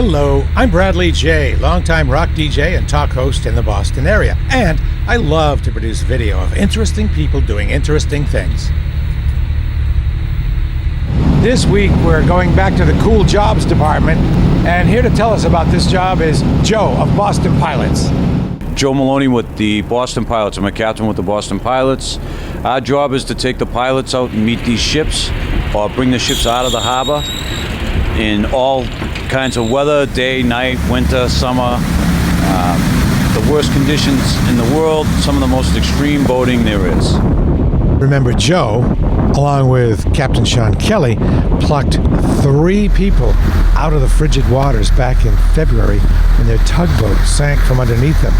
Hello, I'm Bradley J., longtime rock DJ and talk host in the Boston area, and I love to produce video of interesting people doing interesting things. This week we're going back to the Cool Jobs department, and here to tell us about this job is Joe of Boston Pilots. Joe Maloney with the Boston Pilots. I'm a captain with the Boston Pilots. Our job is to take the pilots out and meet these ships or bring the ships out of the harbor in all kinds of weather, day, night, winter, summer, the worst conditions in the world, some of the most extreme boating there is. Remember, Joe, along with Captain Sean Kelly, plucked 3 people out of the frigid waters back in February when their tugboat sank from underneath them.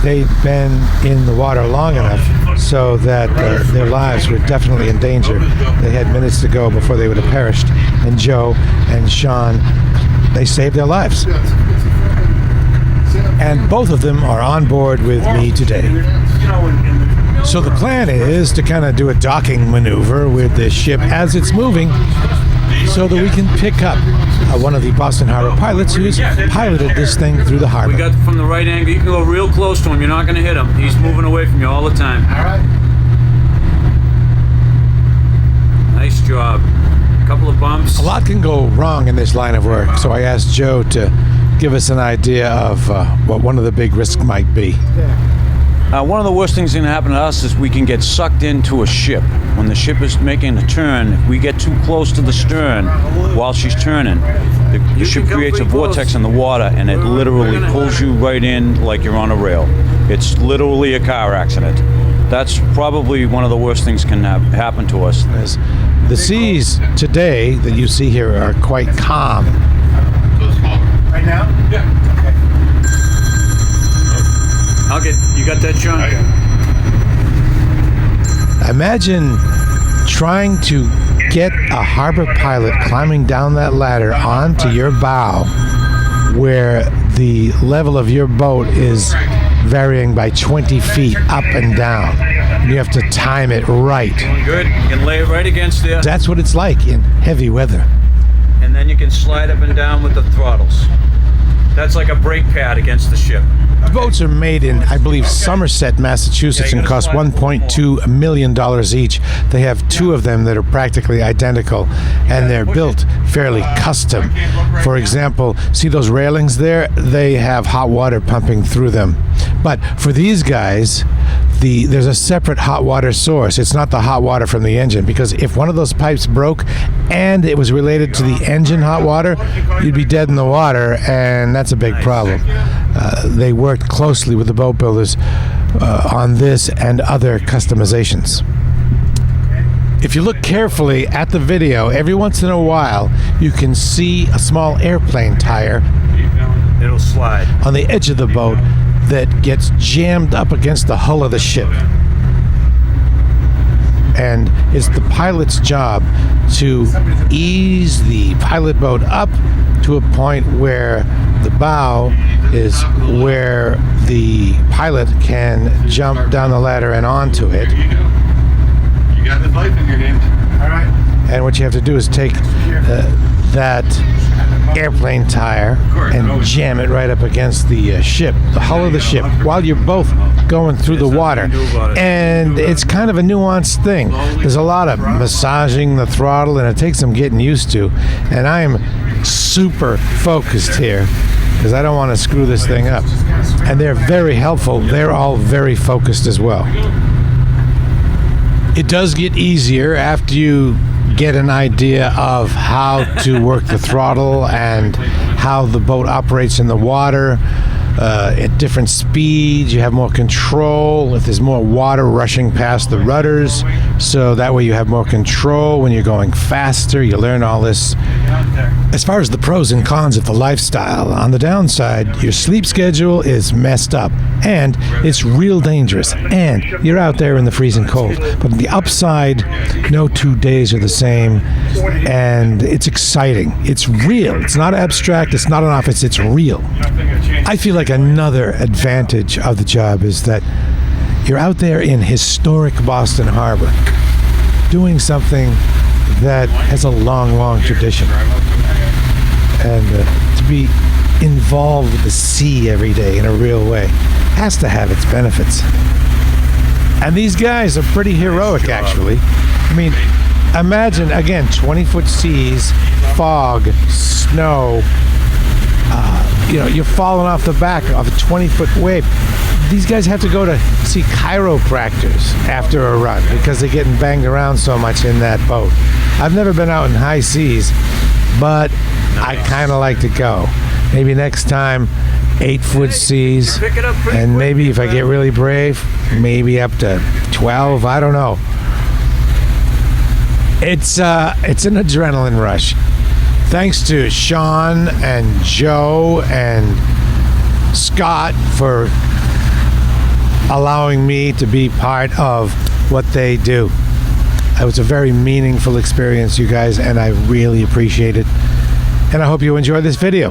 They'd been in the water long enough so that their lives were definitely in danger. They had minutes to go before they would have perished. And Joe and Sean, they saved their lives. And both of them are on board with me today. So the plan is to kind of do a docking maneuver with the ship as it's moving so that we can pick up one of the Boston Harbor pilots who's piloted this thing through the harbor. We got from the right angle. You can go real close to him. You're not going to hit him. He's moving away from you all the time. All right. Nice job. A couple of bumps. A lot can go wrong in this line of work, so I asked Joe to give us an idea of what one of the big risks might be. One of the worst things that can happen to us is we can get sucked into a ship. When the ship is making a turn, if we get too close to the stern while she's turning, the ship creates a vortex in the water and it literally pulls you right in like you're on a rail. It's literally a car accident. That's probably one of the worst things can happen to us. The seas today that you see here are quite calm. Right now? Yeah. You got that, Sean? Imagine trying to get a harbor pilot climbing down that ladder onto your bow where the level of your boat is varying by 20 feet up and down. And you have to time it right. Good. You can lay it right against there. That's what it's like in heavy weather. And then you can slide up and down with the throttles. That's like a brake pad against the ship. The boats are made in, I believe, Somerset, Massachusetts, and cost $1.2 million each. They have 2 of them that are practically identical, and they're built fairly custom. For example, see those railings there? They have hot water pumping through them. But for these guys, there's a separate hot water source. It's not the hot water from the engine, because if one of those pipes broke and it was related to the engine hot water, you'd be dead in the water, and that's a big problem. They worked closely with the boat builders on this and other customizations. If you look carefully at the video, every once in a while you can see a small airplane tire. It'll slide on the edge of the boat that gets jammed up against the hull of the ship. And it's the pilot's job to ease the pilot boat up to a point where the bow is where the pilot can jump down the ladder and onto it. You got the pipe in your hand. All right. And what you have to do is take that airplane tire and jam it right up against the ship, the hull of the ship, while you're both going through the water. And it's kind of a nuanced thing. There's a lot of massaging the throttle, and it takes some getting used to. And I'm super focused here because I don't want to screw this thing up. And they're very helpful. They're all very focused as well. It does get easier after you get an idea of how to work the throttle and how the boat operates in the water. At different speeds, you have more control if there's more water rushing past the rudders, so that way you have more control when you're going faster. You learn all this. As far as the pros and cons of the lifestyle, on the downside, your sleep schedule is messed up and it's real dangerous, and you're out there in the freezing cold. But on the upside, no 2 days are the same, and it's exciting. It's real. It's not abstract. It's not an office. It's real. I feel like another advantage of the job is that you're out there in historic Boston Harbor doing something that has a long, long tradition. And to be involved with the sea every day in a real way has to have its benefits. And these guys are pretty heroic, actually. I mean, imagine, again, 20-foot seas, fog, snow. You're falling off the back of a 20-foot wave. These guys have to go to see chiropractors after a run because they're getting banged around so much in that boat. I've never been out in high seas, but I kind of like to go. Maybe next time, 8-foot seas, and maybe if I get really brave, maybe up to 12. I don't know. It's an adrenaline rush. Thanks to Sean and Joe and Scott for allowing me to be part of what they do. It was a very meaningful experience, you guys, and I really appreciate it. And I hope you enjoyed this video.